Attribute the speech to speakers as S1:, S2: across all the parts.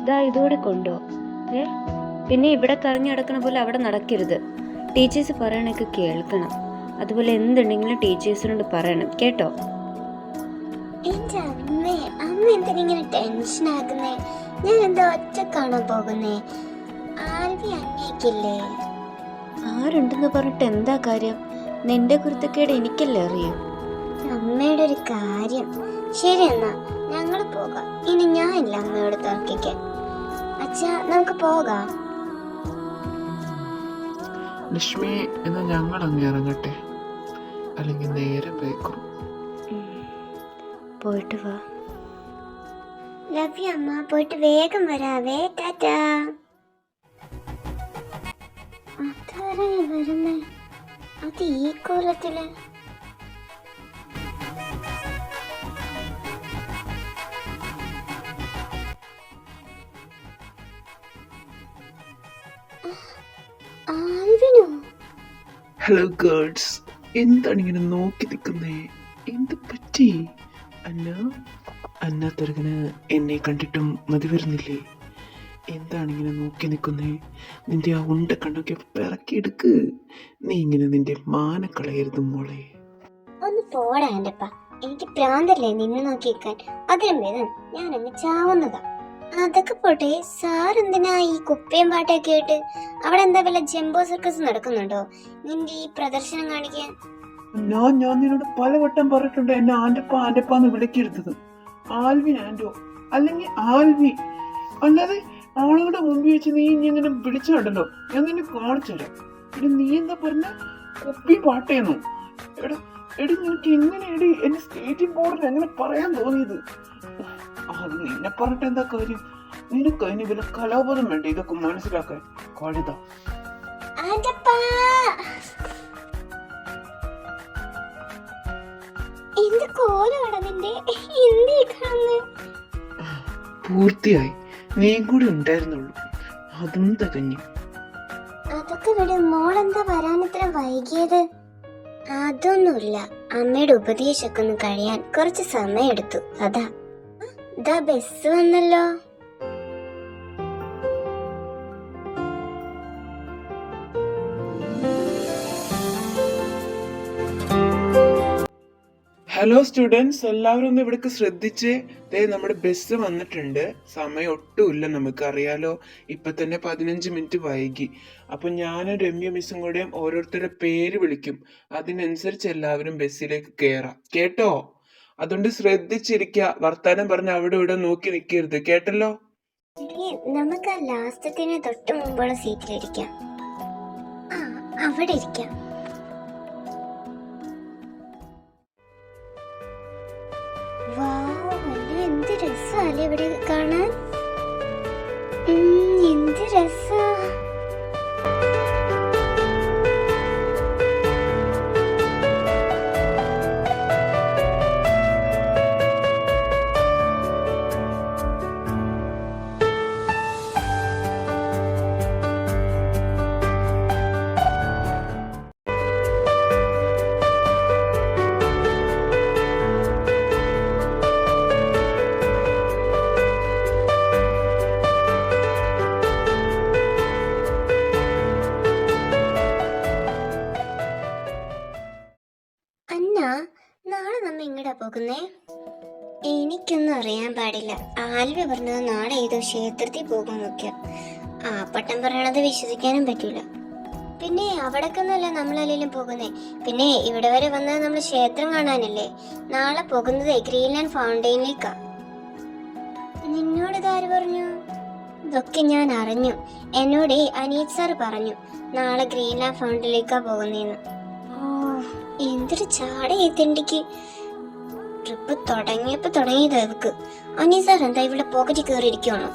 S1: ഇതാ ഇതുകൂടെ കൊണ്ടോ. പിന്നെ ഇവിടെ കറങ്ങി നടക്കണ പോലെ അവിടെ നടക്കരുത്. ടീച്ചേഴ്സ് പറയണൊക്കെ കേൾക്കണം. അതുപോലെ എന്തുണ്ടെങ്കിലും ടീച്ചേഴ്സിനോട് പറയണം, കേട്ടോ?
S2: എന്റെ അമ്മ എന്തിനിങ്ങനെ ടെൻഷൻ ആക്കുന്നേ? ഞാൻ എന്താ ഒറ്റക്കാണോ പോകുന്നേ? ആൽവി അന്വേഷിക്കില്ലേ?
S1: ആരുണ്ടെന്ന് പറഞ്ഞിട്ട് എന്താ കാര്യം? നിന്റെ കുരുത്തക്കേട് എനിക്കല്ലേ അറിയാം.
S2: അമ്മയുടെ ഒരു കാര്യം. ശരി എന്നാ ഞങ്ങള് പോകാം. ഇനി ഞാനില്ല അമ്മയോട് തർക്കിക്കാൻ. അച്ഛാ നമുക്ക് പോകാം.
S3: ലക്ഷ്മി, എന്നാ ഞങ്ങൾ അങ്ങ് ഇറങ്ങട്ടെ, അല്ലെങ്കിൽ നേരെ പോയിക്കും.
S1: പോയിട്ട് വാ.
S2: ലവ് യു അമ്മ. പോയിട്ട് വേഗം വരാവേ. ടാറ്റാ. അതാരാ വരുന്നേ? അത് ഈ കോലത്തില്. ആൽവിനോ?
S3: ഹലോ ഗേൾസ്, എന്താണ് ഇങ്ങനെ നോക്കി നിൽക്കുന്നേ? എന്ത് പറ്റി? അന്ന തിരകന് എന്നെ കണ്ടിട്ടും മതി വരുന്നില്ലേ? എന്താണ് ഇങ്ങനെ നോക്കി നിൽക്കുന്നേ? നിന്റെ ആ ഉണ്ട കണ്ണൊക്കെ പിറക്കിയെടുക്ക്. നീ ഇങ്ങനെ നിന്റെ മാന കളയരുത് മോളെ.
S2: ഒന്ന് പോടാ എന്റെപ്പ. എനിക്ക് പ്രാന്തല്ലേ നിന്നെ നോക്കി നിൽക്കാൻ. അതിനും വേദം ഞാൻ അങ്ങ് ചാവുന്നതാ. അതൊക്കെ പോട്ടെ, സാർ എന്തിനാ ഈ കുപ്പയും പാട്ടൊക്കെ ആയിട്ട്? അവിടെ എന്താ വല്ല ജംബോ സർക്കസ് നടക്കുന്നുണ്ടോ? നിന്റെ ഈ പ്രദർശനം കാണിക്കാൻ?
S3: ഞാൻ നിന്നോട് പലവട്ടം പറഞ്ഞിട്ടുണ്ട് എന്നെ ആന്റപ്പാന്ന് വിളിക്കരുത്. ആൽവിൻ ആന്റോ അല്ലെങ്കിൽ ആൽവി, അല്ലാതെ ആളുകളുടെ മുമ്പിൽ വെച്ച് നീ ഇങ്ങനെ വിളിച്ചുണ്ടല്ലോ, ഞാൻ നിന്നെ കാണിച്ചുതരാം. എടി നീ എന്താ പറഞ്ഞ കുപ്പി പാട്ടേന്നോ? എടി നിനക്ക് എങ്ങനെ എന്റെ സ്റ്റേജിംഗ് ബോർഡിൽ എങ്ങനെ പറയാൻ തോന്നിയത്? അത് നിന്നെ പറഞ്ഞിട്ട് എന്താ കാര്യം? നിനക്ക് അതിന് വല്ല കലാബോധം വേണ്ട ഇതൊക്കെ മനസ്സിലാക്കാൻ. കഴുത പൂർത്തിയായി. നീ കൂടി ഉണ്ടായിരുന്നുള്ളൂ, അതും തികഞ്ഞു.
S2: അതൊക്കെ വിട്. മോളെന്താ വരാനിത്ര വൈകിയത്? അതൊന്നുമില്ല, അമ്മയുടെ ഉപദേശമൊക്കെ ഒന്ന് കഴിയാൻ കുറച്ച് സമയം എടുത്തു, അതാ. ബസ് വന്നല്ലോ.
S3: ഹലോ സ്റ്റുഡൻസ്, എല്ലാവരും ഒന്ന് ഇവിടേക്ക് ശ്രദ്ധിച്ചേ. നമ്മുടെ ബസ് വന്നിട്ടുണ്ട്. സമയം ഒട്ടുമില്ല, നമുക്കറിയാലോ. ഇപ്പൊ തന്നെ 15 മിനിറ്റ് വൈകി. അപ്പൊ ഞാനും രമ്യ മിസ്സും കൂടെയും ഓരോരുത്തരുടെ പേര് വിളിക്കും. അതിനനുസരിച്ച് എല്ലാവരും ബസ്സിലേക്ക് കയറാം, കേട്ടോ? അതുകൊണ്ട് ശ്രദ്ധിച്ചിരിക്കുക. വർത്താനം പറഞ്ഞ് അവിടെ ഇവിടെ നോക്കി നിൽക്കരുത്, കേട്ടല്ലോ?
S2: നമുക്ക് ആ ലാസ്റ്റത്തിന് തൊട്ട് മുമ്പുള്ള സീറ്റിലിരിക്കാം. അവിടെ ഇരിക്കാം. എന്ത് രസല്ലേ ഇവിടെ കാണാൻ. എന്ത് രസാ. നാളെ നമ്മ എങ്ങടാ പോകുന്നേ? എനിക്കൊന്നും അറിയാൻ പാടില്ല. ആൽവി പറഞ്ഞത് നാളെ ഏതോ ക്ഷേത്രത്തിൽ പോകുന്നൊക്കെ. ആ പട്ടം പറയണത് വിശ്വസിക്കാനും പറ്റൂല. പിന്നെ അവിടേക്കൊന്നുമല്ല നമ്മളല്ലെങ്കിലും പോകുന്നേ. പിന്നെ ഇവിടെ വരെ വന്നത് നമ്മൾ ക്ഷേത്രം കാണാനല്ലേ. നാളെ പോകുന്നത് ഗ്രീൻലാൻഡ് ഫൗണ്ടെയിനിലേക്കാ. നിന്നോട് ഇതാര് പറഞ്ഞു? ഇതൊക്കെ ഞാൻ അറിഞ്ഞു. എന്നോട് അനീത് സാർ പറഞ്ഞു നാളെ ഗ്രീൻലാൻഡ് ഫൗണ്ടെയിനിലേക്കാ പോകുന്നേന്ന്. എന്തൊരു ചാട എത്തിണ്ടിക്ക്. ട്രിപ്പ് തുടങ്ങിയത് അവക്ക്. അനീസ് സാർ എന്താ ഇവിടെ പോക്കറ്റിൽ കയറിയിരിക്കുകയാണോ?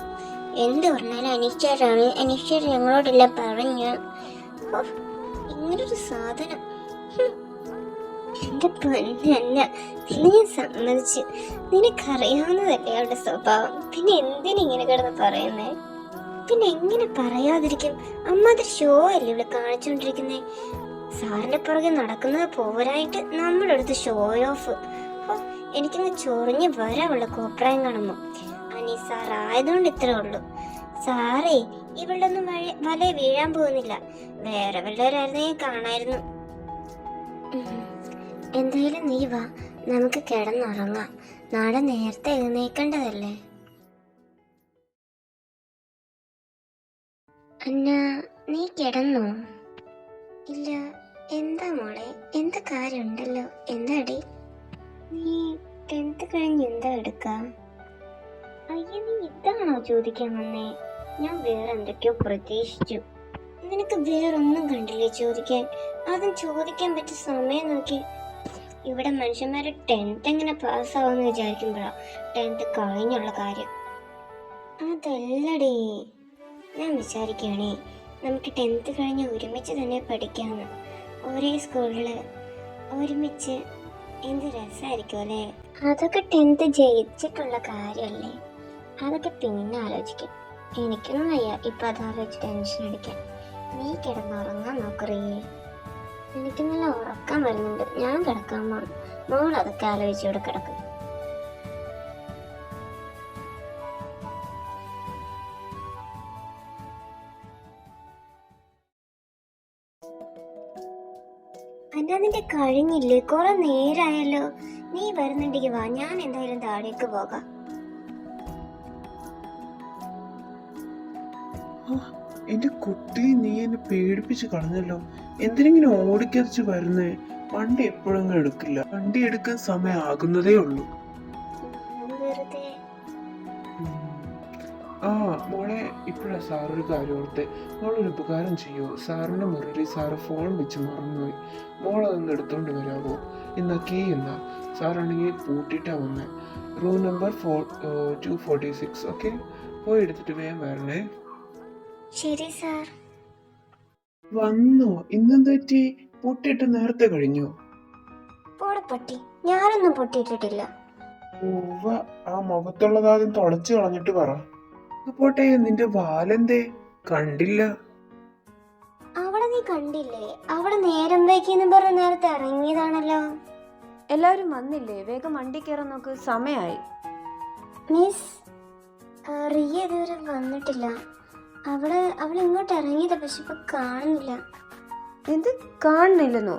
S2: എന്ത് പറഞ്ഞാലും അനീഷാരാണ്. അനീഷാർ ഞങ്ങളോടെല്ലാം പറഞ്ഞു. ഇങ്ങനൊരു സാധനം. എന്റെ പൊന്നല്ല, നിന്നെ ഞാൻ സമ്മതിച്ചു. നിനക്കറിയാവുന്നതല്ലേ അവളുടെ സ്വഭാവം. പിന്നെ എന്തിനിങ്ങനെ കിടന്ന് പറയുന്നേ? പിന്നെ എങ്ങനെ പറയാതിരിക്കും? അമ്മാതിരി ഷോ അല്ലേ ഇവിടെ കാണിച്ചോണ്ടിരിക്കുന്നേ. സാറിന്റെ പുറകെ നടക്കുന്നത് പോരായിട്ട് നമ്മുടെ അടുത്ത് ഷോ ഓഫ്. എനിക്കൊന്ന് ചൊറിഞ്ഞ് വരാനുള്ള കോപ്രായം കാണുമ്പോ. അനീസ് സാർ ആയതുകൊണ്ട് ഇത്രേ ഉള്ളൂ. സാറേ ഇവളുടെ ഒന്നും വല വീഴാൻ പോകുന്നില്ല. വേറെ വല്ലവരായിരുന്നെങ്കിൽ കാണായിരുന്നു. എന്തായാലും നീ വാ, നമുക്ക് കിടന്നുറങ്ങാം. നാളെ നേരത്തെ എഴുന്നേക്കേണ്ടതല്ലേ. അന്ന, നീ കിടന്നോ? ഇല്ല. എന്താ മോളെ, എന്താ കാര്യമുണ്ടല്ലോ? എന്താടി നീ 10th കഴിഞ്ഞ് എന്താ എടുക്കാം? അയ്യ, നീ ഇതാണോ ചോദിക്കാൻ വന്നേ? ഞാൻ വേറെ എന്തൊക്കെയോ പ്രതീക്ഷിച്ചു. നിനക്ക് വേറൊന്നും കണ്ടില്ലേ ചോദിക്കാൻ? അതും ചോദിക്കാൻ പറ്റിയ സമയം നോക്കി. ഇവിടെ മനുഷ്യന്മാര് 10th എങ്ങനെ പാസ്സാവെന്ന് വിചാരിക്കുമ്പോഴാ 10th കഴിഞ്ഞുള്ള കാര്യം. അതല്ലടേ, ഞാൻ വിചാരിക്കുകയാണേ നമുക്ക് 10th കഴിഞ്ഞ് ഒരുമിച്ച് തന്നെ പഠിക്കാമെന്ന്. ഒരേ സ്കൂളില് ഒരുമിച്ച് എന്ത് രസമായിരിക്കും അല്ലേ? അതൊക്കെ 10th ജയിച്ചിട്ടുള്ള കാര്യമല്ലേ, അതൊക്കെ പിന്നെ ആലോചിക്കാം. എനിക്കൊന്നും വയ്യ ഇപ്പം അതാലോചിച്ച് ടെൻഷൻ അടിക്കാൻ. നീ കിടന്നുറങ്ങാൻ നോക്കറേ. എനിക്ക് നല്ല ഉറക്കം വരുന്നുണ്ട്, ഞാൻ കിടക്കാൻ പോണം. മോൾ അതൊക്കെ ആലോചിച്ചൂടെ കിടക്കും. അന്നാ നിന്റെ കഴിഞ്ഞില്ലേ? കുറെ നേരമായല്ലോ. നീ വരുന്നുണ്ടെങ്കിൽ വാ, ഞാൻ എന്തായാലും താഴേക്ക് പോകാം.
S3: എന്റെ കുട്ടി, നീ എന്നെ പേടിപ്പിച്ച് കളഞ്ഞല്ലോ. എന്തിനെങ്കിലും ഓടിക്കറിച്ച് വരുന്നേ? വണ്ടി എപ്പോഴൊന്നും എടുക്കില്ല. വണ്ടി എടുക്കാൻ സമയം ആകുന്നതേ ഉള്ളൂ.
S2: വെറുതെ
S3: ആ മോളെ, ഇപ്പോഴാ സാറൊരു കാര്യം ഓർത്തെ. മോളൊരു ഉപകാരം ചെയ്യൂ. സാറിന്റെ മുറിയിൽ സാറ് ഫോൺ വെച്ച് മറന്നുപോയി. മോളതൊന്ന് എടുത്തോണ്ട് വരാമോ? എന്നാ കീ എന്നാ. സാറാണെങ്കിൽ പൂട്ടിയിട്ടാ വന്നേ. Room number 246. ഓക്കെ, പോയി എടുത്തിട്ട് വേഗം വരണേ.
S2: ശരി സാർ.
S3: വന്നോ? ഇന്നെന്ത് പറ്റി? പൂട്ടിയിട്ട് നേരത്തെ കഴിഞ്ഞോ?
S2: പോടെ പൊട്ടി, ഞാനൊന്നും പൊട്ടിയിട്ടിട്ടില്ല.
S3: ഉവ്വ, ആ മുഖത്തുള്ളതാദ്യം തുടച്ചു കളഞ്ഞിട്ട് പറ. പോട്ടെ, നിന്റെ വാലെന്തേ കണ്ടില്ല?
S2: അവിടെ നീ കണ്ടില്ലേ? അവിടെ നേരം വൈകിന്ന് പറഞ്ഞ നേരത്തെ ഇറങ്ങിയതാണല്ലോ.
S1: എല്ലാവരും വന്നില്ലേ? വേഗം വണ്ടി കയറാൻ നോക്ക്, സമയമായി.
S2: മിസ്, റിയ ഇതുവരെ വന്നിട്ടില്ല. അവൾ ഇങ്ങോട്ട് ഇറങ്ങിയതാ, പക്ഷെ ഇപ്പൊ കാണുന്നില്ല.
S1: എന്ത് കാണുന്നില്ലെന്നോ?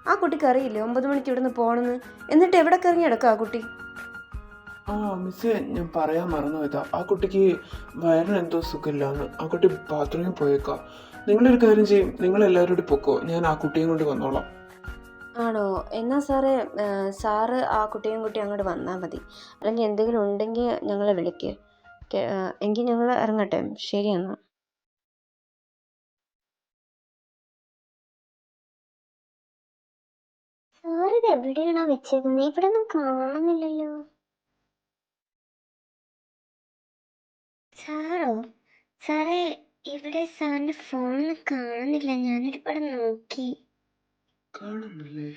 S1: ആ കുട്ടിക്ക് അറിയില്ലേ 9 മണിക്ക് ഇവിടുന്ന് പോകണമെന്ന്? എന്നിട്ട് എവിടെ കറങ്ങി കിടക്കാം ആ കുട്ടി?
S3: ആ മിസ്സേ, ഞാൻ പറയാൻ മറന്നുപോയതാ. ആ കുട്ടിക്ക് വയറിന് എന്തോ സുഖമില്ലാന്ന്. ആ കുട്ടി ബാത്റൂമിൽ പോയേക്കാം. നിങ്ങളൊരു കാര്യം ചെയ്യും, നിങ്ങൾ എല്ലാവരോടും പൊക്കോ, ഞാൻ ആ കുട്ടിയെ കൊണ്ട് വന്നോളാം.
S1: ആണോ? എന്നാ സാറ് ആ കുട്ടിയും കുട്ടി അങ്ങോട്ട് വന്നാൽ മതി. അല്ലെങ്കിൽ എന്തെങ്കിലും ഉണ്ടെങ്കിൽ ഞങ്ങളെ വിളിക്കുക. എങ്കിൽ ഞങ്ങൾ ഇറങ്ങട്ടെ. ശരി എന്നാ.
S2: സാറിത് എവിടെയാണോ വെച്ചേക്കുന്നത്? ഇവിടെ ഒന്നും കാണുന്നില്ലല്ലോ. സാറോ? സാറേ, ഇവിടെ സാറിന്റെ ഫോൺ കാണുന്നില്ല. ഞാനൊരുപാട് നോക്കി.
S3: കാണുന്നില്ലേ?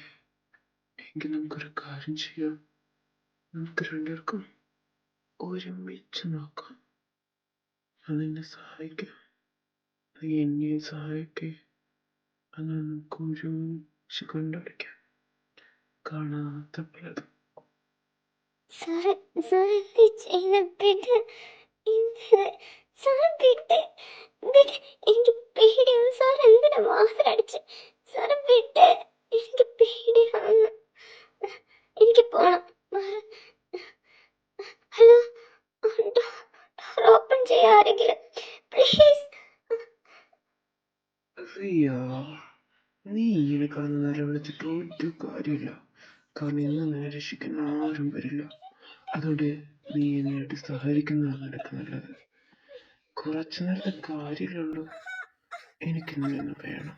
S3: എങ്കിൽ നമുക്കൊരു കാര്യം ചെയ്യാം. നമുക്ക് രണ്ടുപേർക്കും ഒരുമിച്ച് നോക്കാം. അത് എന്നെ സഹായിക്കാം, നീ എന്നെ സഹായിക്കേ. അങ്ങനെ നമുക്ക് ഒരുമിച്ച് കണ്ടടിക്കാം. കാണാത്ത പലതും.
S2: സാറ് സാറ് ഇത് ചെയ്ത വിട്ട്. സാറ് വിട്ട്. എനിക്ക് പേടിയാണ്. സാർ എന്തിനാ വാസന അടിച്ച്? സാറ് വിട്ട്. എനിക്ക് പേടിയാണ്. എനിക്ക് പോണം. ഹലോ, ഓപ്പൺ ചെയ്യാരെങ്കിലും പ്ലീസ്.
S3: അയ്യോ, നീ ഇങ്ങനെ കാണുന്ന നിലവിളിച്ചിട്ട് ഒരു കാര്യമില്ല. കാരണം ഇന്ന് നിന്നെ രക്ഷിക്കാൻ ആരും വരില്ല. അതോടെ നീ എന്നെയായിട്ട് സഹകരിക്കുന്നതാണ് നിനക്ക് നല്ലത്. കുറച്ചു നേരത്തെ കാര്യമില്ലുള്ളൂ. എനിക്ക് നിന്നെ വേണം.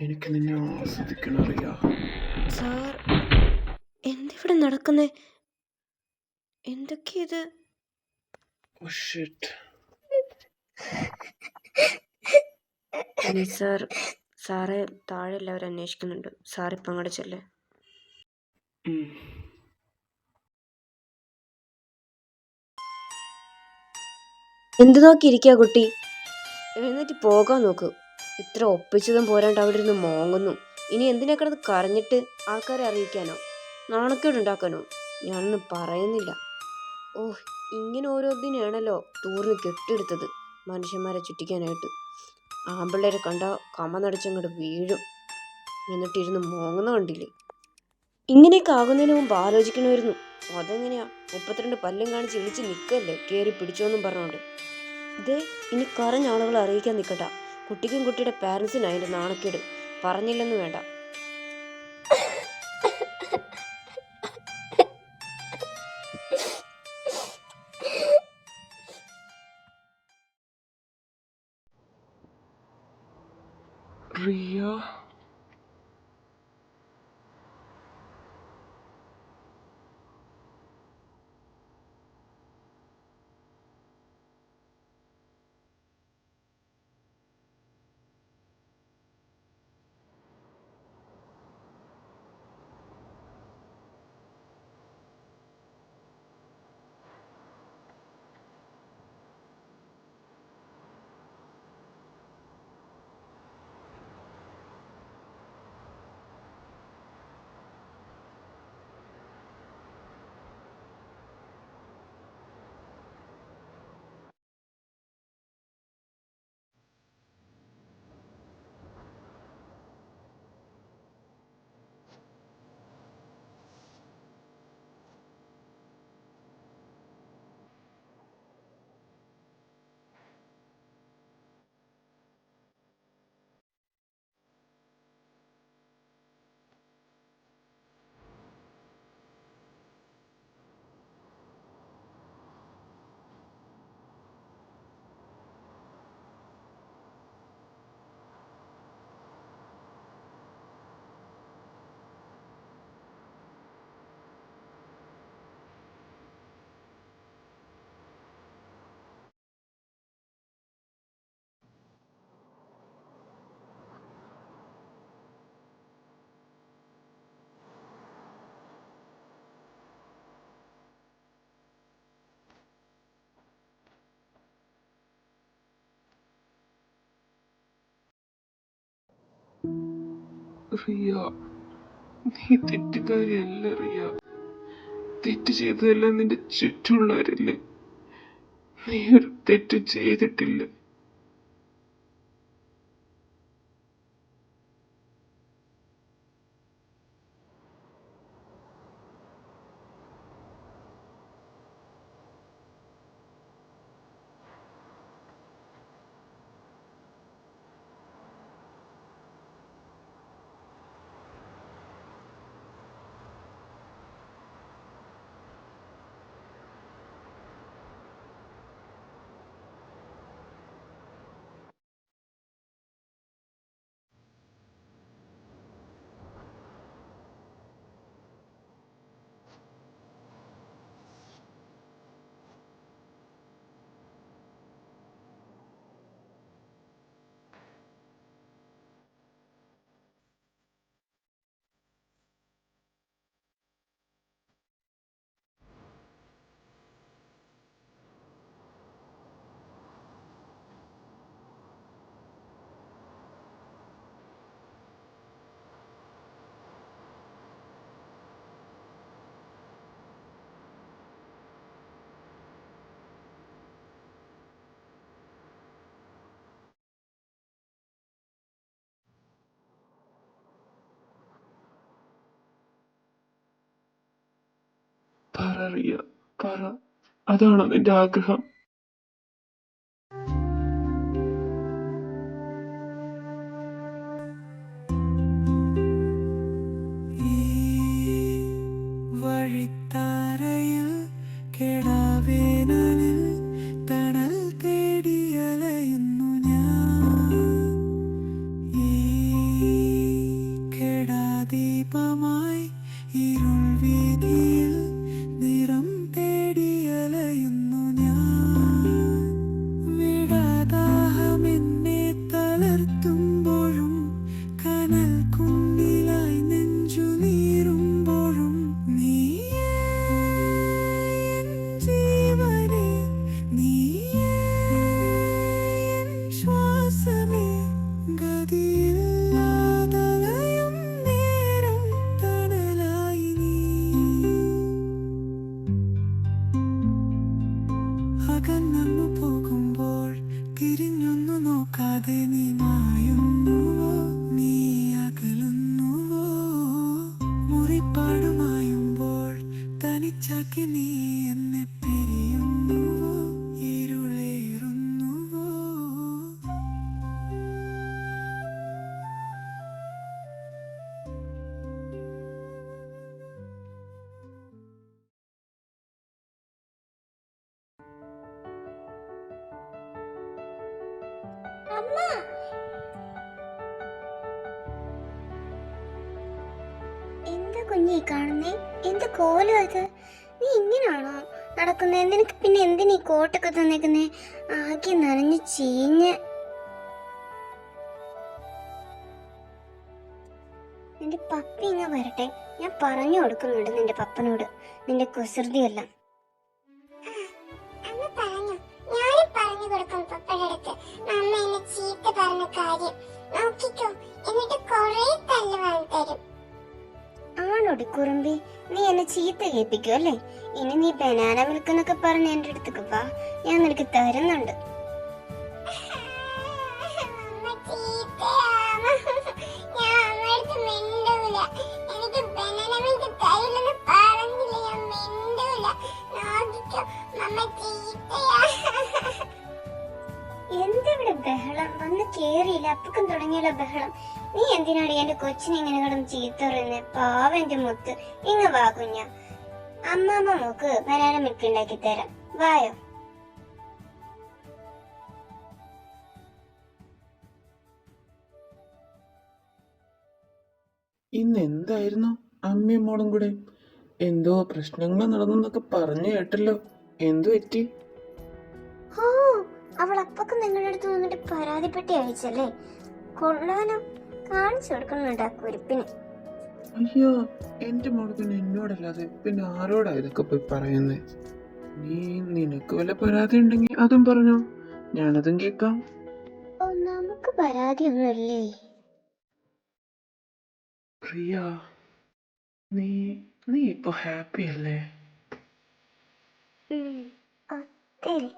S3: എനിക്ക് നിന്നെ ആസ്വദിക്കണം, അറിയാ.
S1: സാർ, എന്തിവിടെ നടക്കുന്നേ? എന്തൊക്കെയത്?
S3: Oh shit.
S1: സാറേ, താഴെ എല്ലാവരും അന്വേഷിക്കുന്നുണ്ട്. സാർ ഇപ്പം അങ്ങോട്ട് ചെല്ലേ. എന്ത് നോക്കിയിരിക്കുക കുട്ടി? എഴുന്നേറ്റ് പോകാൻ നോക്കൂ. ഇത്ര ഒപ്പിച്ചതും പോരാണ്ട് അവിടെ ഇരുന്ന് മോങ്ങുന്നു. ഇനി എന്തിനാ കിടന്ന് കരഞ്ഞിട്ട്? ആൾക്കാരെ അറിയിക്കാനോ? നാണക്കേടുണ്ടാക്കാനോ? ഞാനൊന്നും പറയുന്നില്ല. ഓ, ഇങ്ങനെ ഓരോന്നിനാണല്ലോ ടൂറിന് കെട്ടിയെടുത്തത്. മനുഷ്യന്മാരെ ചുറ്റിക്കാനായിട്ട്. ആമ്പിള്ളേരെ കണ്ട കമന്നടിച്ചങ്ങോട്ട് വീഴും. എന്നിട്ടിരുന്ന് മോങ്ങുന്ന കണ്ടില്ലേ. ഇങ്ങനെയൊക്കെ ആകുന്നതിന് മുമ്പ് ആലോചിക്കണമായിരുന്നു. അതെങ്ങനെയാ 32 പല്ലും കാണിച്ച് ഇളിച്ച് നിൽക്കല്ലേ കയറി പിടിച്ചോന്നും പറഞ്ഞോണ്ട്. ഇതേ ഇനി കറഞ്ഞ ആളുകളെ അറിയിക്കാൻ നിൽക്കട്ട. കുട്ടിക്കും കുട്ടിയുടെ പാരൻസിന് അതിൻ്റെ നാണക്കേട്. പറഞ്ഞില്ലെന്ന് വേണ്ട.
S3: റിയ, റിയ, നീ തെറ്റുകാരിയല്ല റിയ. തെറ്റ് ചെയ്തതെല്ലാം നിന്റെ ചുറ്റുമുള്ളവരല്ലേ. നീ ഒരു തെറ്റും ചെയ്തിട്ടില്ല. പറ റിയ, പറ. അതാണോ നിന്റെ ആഗ്രഹം?
S4: വഴിത്താരയിൽ കെടാവേനലിൽ തണൽ തേടിയലയുന്നു ഞാൻ. ഈ കെടാദീപമായി ഇരുൾ വീതിയിൽ നിറം തേടിയലയുന്നു ഞാൻ. ഒന്നു നോക്കാതെ നീ മായുന്നുവോ, നീ അകലുന്നുവോ, മുറിപ്പാടുമായുമ്പോൾ തനിച്ചാക്കി നീ എന്നെ പിരിയുന്നുവോ, ഇരുളേറുന്നുവോ.
S2: അമ്മ, എന്താ കുഞ്ഞി കാണുന്നേ? എന്ത് കോലം അത്? നീ ഇങ്ങനാണോ നടക്കുന്നേ? നിനക്ക് പിന്നെ എന്തിനീ കോട്ടൊക്കെ തന്നേക്കുന്നേ? ആകെ നനഞ്ഞ് ചീഞ്ഞ്. നിന്റെ പപ്പ ഇങ്ങ വരട്ടെ, ഞാൻ പറഞ്ഞു കൊടുക്കുന്നുണ്ട് നിന്റെ പപ്പനോട് നിന്റെ കുസൃതിയെല്ലാം. അമ്മ പറഞ്ഞു, ഞാനും പറഞ്ഞു കൊടുക്കും പപ്പയുടെ അടുത്ത് അമ്മ എന്നെ ചീത്ത പറഞ്ഞ കാര്യം. നോക്കിക്കോ, എന്നിട്ട് കൊറേ തല്ല് വാങ്ങി തരും. ആണോടി കുറുമ്പി, നീ എന്നെ ചീത്ത കേൾപ്പിക്കും അല്ലേ? ഇനി നീ ബനാന മിൽക്ക് എന്നൊക്കെ പറഞ്ഞ് എന്റെ അടുത്തേക്ക് വാ, ഞാൻ നിനക്ക് തരുന്നുണ്ട്. എന്തിവിടെ ബഹളം? വന്ന് കേറിയില്ല അപ്പക്കും തുടങ്ങിയല്ലോ ബഹളം. നീ എന്തിനാണ് എന്റെ കൊച്ചിനെ ഇങ്ങനെ കിടന്ന് ചീത്ത പറയുന്നേ? പാവന്റെ മുത്ത്, ഇങ്ങ വാ കുഞ്ഞ, അമ്മാമ്മ മോക്ക് ബനാന മിൽക്ക് ഉണ്ടാക്കി തരാം, വായോ.
S3: ഇന്ന് എന്തായിരുന്നു അമ്മയും മോളും കൂടെ? എന്തോ പ്രശ്നങ്ങൾ നടന്നെന്നൊക്കെ പറഞ്ഞു കേട്ടല്ലോ. എന്തു പറ്റി?
S2: ഓ, അവൾ അപ്പൊക്കെ നിങ്ങളുടെ അടുത്ത് വന്നിട്ട് പരാതിപ്പെട്ടി അയച്ചല്ലേ? കൊള്ളാനോ, കാണിച്ചു കൊടുക്കുന്നുണ്ട് ആ കുരിപ്പിന്.
S3: അയ്യോ, എന്റെ മോള് പിന്നെ എന്നോടല്ലാതെ പിന്നെ ആരോടാ ഇതൊക്കെ പോയി പറയുന്നേ? നിനക്ക് വല്ല പരാതി ഉണ്ടെങ്കിൽ അതും പറഞ്ഞോ, ഞാനതും കേൾക്കാം.
S2: ഓ, നമുക്ക് പരാതിയൊന്നുമില്ലേ?
S3: പ്രിയ, നീ നീ ഇപ്പൊ ഹാപ്പി അല്ലേ?
S2: ഒത്തിരി.